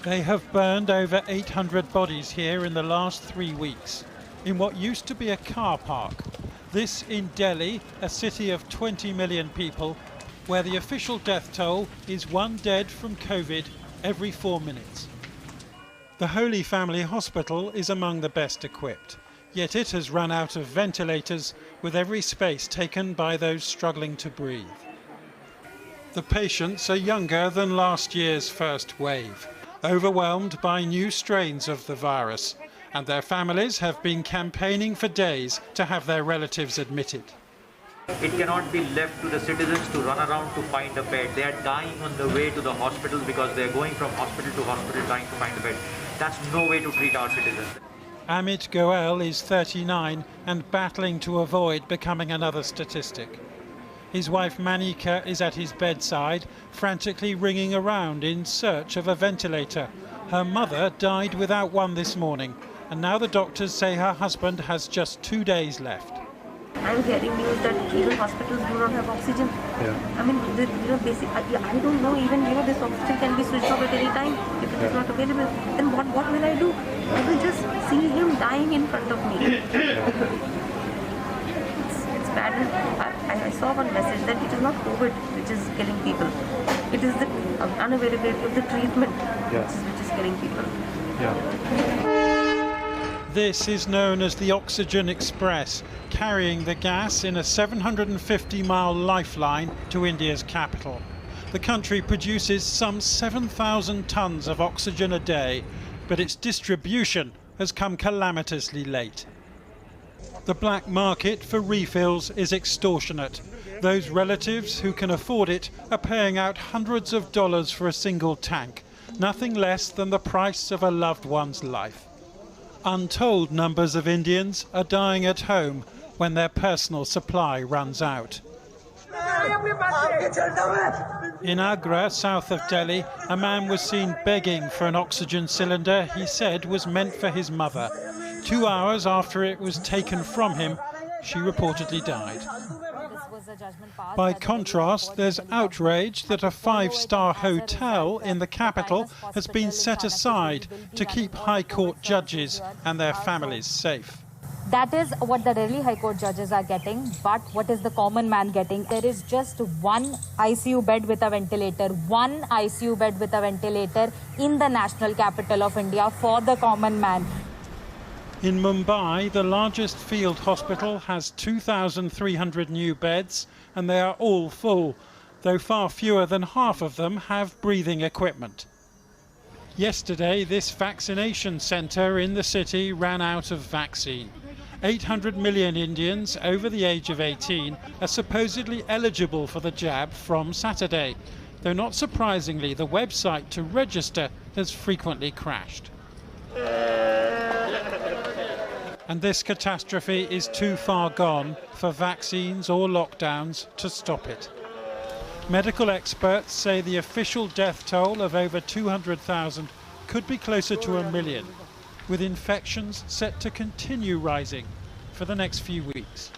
They have burned over 800 bodies here in the last 3 weeks, in what used to be a car park. This in Delhi, a city of 20 million people, where the official death toll is 1 dead from COVID every 4 minutes. The Holy Family Hospital is among the best equipped, yet it has run out of ventilators, with every space taken by those struggling to breathe. The patients are younger than last year's first wave, overwhelmed by new strains of the virus, and their families have been campaigning for days to have their relatives admitted. It cannot be left to the citizens to run around to find a bed. They are dying on the way to the hospital because they are going from hospital to hospital trying to find a bed. That's no way to treat our citizens. Amit Goel is 39 and battling to avoid becoming another statistic. His wife Manika is at his bedside, frantically ringing around in search of a ventilator. Her mother died without one this morning, and now the doctors say her husband has just 2 days left. I'm hearing news that even hospitals do not have oxygen. Yeah. I mean, I don't know, even this oxygen can be switched off at any time. If it is not available, then what will I do? I will just see him dying in front of me. It's bad. I saw one message that it is not COVID which is killing people. It is the unavailability of the treatment which is killing people. This is known as the Oxygen Express, carrying the gas in a 750-mile lifeline to India's capital. The country produces some 7,000 tons of oxygen a day, but its distribution has come calamitously late. The black market for refills is extortionate. Those relatives who can afford it are paying out hundreds of dollars for a single tank, nothing less than the price of a loved one's life. Untold numbers of Indians are dying at home when their personal supply runs out. In Agra, south of Delhi, a man was seen begging for an oxygen cylinder he said was meant for his mother. 2 hours after it was taken from him, she reportedly died. By contrast, there's outrage that a 5-star hotel in the capital has been set aside to keep High Court judges and their families safe. That is what the Delhi High Court judges are getting, but what is the common man getting? There is just one ICU bed with a ventilator, one ICU bed with a ventilator in the national capital of India for the common man. In Mumbai, the largest field hospital has 2,300 new beds, and they are all full, though far fewer than half of them have breathing equipment. Yesterday, this vaccination centre in the city ran out of vaccine. 800 million Indians over the age of 18 are supposedly eligible for the jab from Saturday, though not surprisingly, the website to register has frequently crashed. And this catastrophe is too far gone for vaccines or lockdowns to stop it. Medical experts say the official death toll of over 200,000 could be closer to 1 million, with infections set to continue rising for the next few weeks.